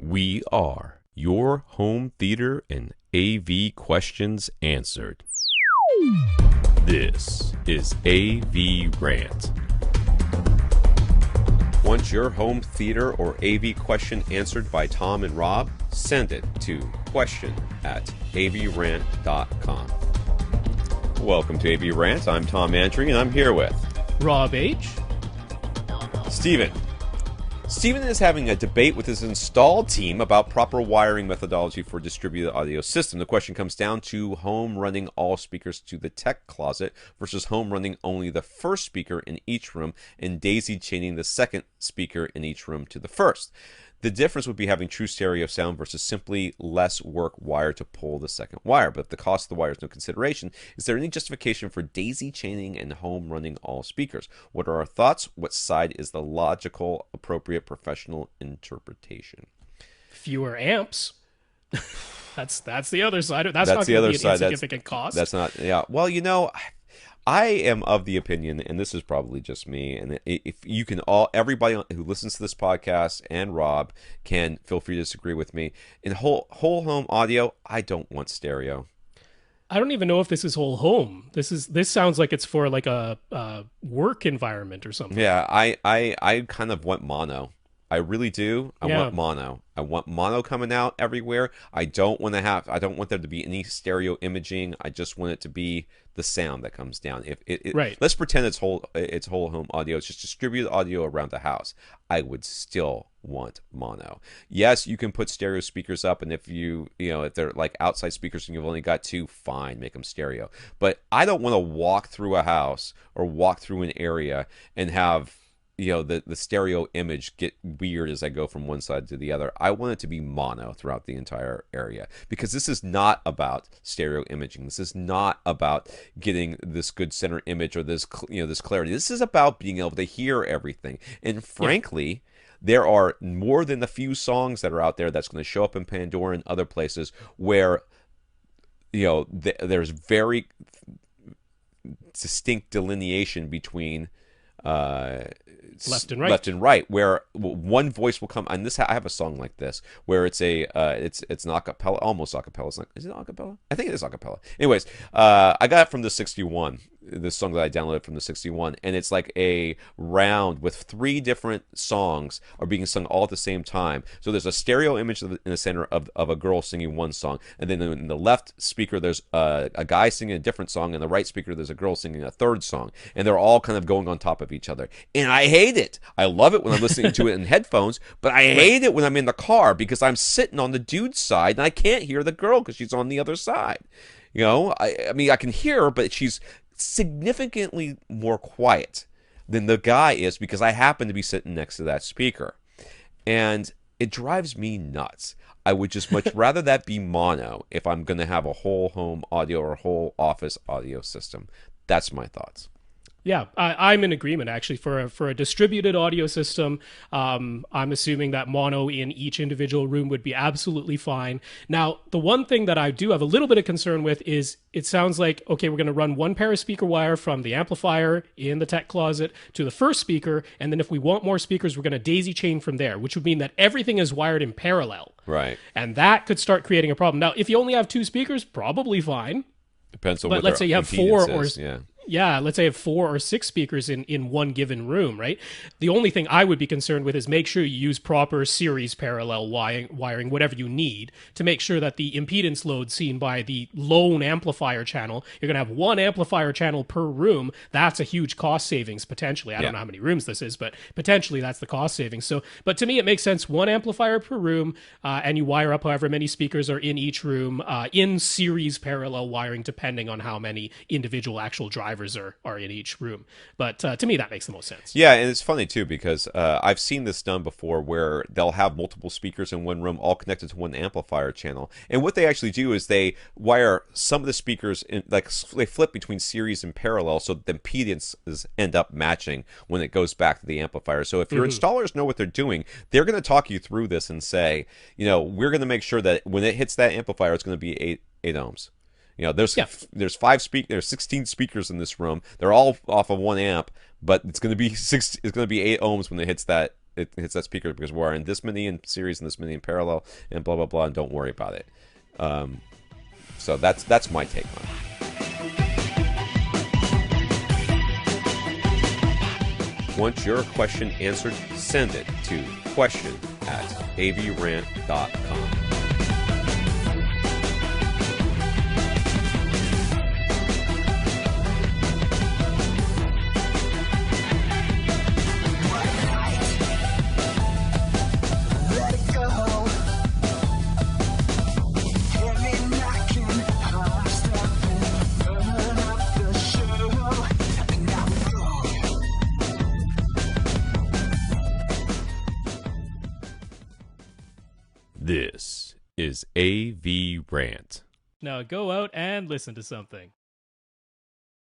We are your home theater and AV questions answered. This is AVRant. Want your home theater or AV question answered by Tom and Rob? Send it to question@avrant.com. Welcome to AVRant. I'm Tom Andry, and I'm here with Rob H. Steven. Steven is having a debate with his install team about proper wiring methodology for a distributed audio system. The question comes down to home running all speakers to the tech closet versus home running only the first speaker in each room and daisy chaining the second speaker in each room to the first. The difference would be having true stereo sound versus simply less work wire to pull the second wire. But if the cost of the wire is no consideration, is there any justification for daisy chaining and home running all speakers? What are our thoughts? What side is the logical, appropriate, professional interpretation? Fewer amps. That's the other side. That's not the going to other be an side. insignificant cost. That's not, yeah. Well, you know, I am of the opinion, and this is probably just me, and if you can everybody who listens to this podcast and Rob can feel free to disagree with me. In whole home audio, I don't want stereo. I don't even know if this is whole home. This sounds like it's for like a work environment or something. Yeah, I kind of want mono. I really do. I want mono. I want mono coming out everywhere. I don't want there to be any stereo imaging. I just want it to be the sound that comes down. Right. Let's pretend it's whole home audio. It's just distributed audio around the house. I would still want mono. Yes, you can put stereo speakers up, and if if they're like outside speakers and you've only got two, fine, make them stereo. But I don't want to walk through a house or walk through an area and have the stereo image get weird as I go from one side to the other. I want it to be mono throughout the entire area, because this is not about stereo imaging. This is not about getting this good center image or this clarity. This is about being able to hear everything. And frankly, there are more than a few songs that are out there that's going to show up in Pandora and other places where there's very distinct delineation between left and right, where one voice will come. And I have a song like this where it's an acapella, almost acapella. Is it acapella? I think it is acapella. Anyways, I got it from the 61. This song that I downloaded from the 61, and it's like a round with three different songs are being sung all at the same time. So there's a stereo image in the center of a girl singing one song, and then in the left speaker there's a guy singing a different song, and the right speaker there's a girl singing a third song, and they're all kind of going on top of each other. And I hate it. I love it when I'm listening to it in headphones, but I hate it when I'm in the car because I'm sitting on the dude's side and I can't hear the girl because she's on the other side. I mean, I can hear her, but she's significantly more quiet than the guy is because I happen to be sitting next to that speaker. And it drives me nuts. I would just much rather that be mono if I'm going to have a whole home audio or a whole office audio system. That's my thoughts. Yeah, I'm in agreement, actually. For a distributed audio system, I'm assuming that mono in each individual room would be absolutely fine. Now, the one thing that I do have a little bit of concern with is it sounds like, okay, we're going to run one pair of speaker wire from the amplifier in the tech closet to the first speaker, and then if we want more speakers, we're going to daisy chain from there, which would mean that everything is wired in parallel. Right. And that could start creating a problem. Now, if you only have two speakers, probably fine. Depends on but what let's say you have four or let's say you have 4 or 6 speakers in one given room, right? The only thing I would be concerned with is make sure you use proper series parallel wiring, whatever you need, to make sure that the impedance load seen by the lone amplifier channel, you're going to have one amplifier channel per room. That's a huge cost savings, potentially. I don't know how many rooms this is, but potentially that's the cost savings. So, but to me, it makes sense, one amplifier per room, and you wire up however many speakers are in each room, in series parallel wiring, depending on how many individual actual drivers are in each room. But to me, that makes the most sense. Yeah, and it's funny too because I've seen this done before where they'll have multiple speakers in one room all connected to one amplifier channel. And what they actually do is they wire some of the speakers they flip between series and parallel so the impedances end up matching when it goes back to the amplifier. So if your installers know what they're doing, they're going to talk you through this and say, we're going to make sure that when it hits that amplifier, it's going to be 8 ohms. There's 16 speakers in this room. They're all off of 1 amp, but it's going to be 8 ohms when it hits that it hits that speaker because we're in this many in series and this many in parallel and blah blah blah, and don't worry about it. So that's my take on it. Want your question answered? Send it to question@avrant.com. This is AVRant. Now go out and listen to something.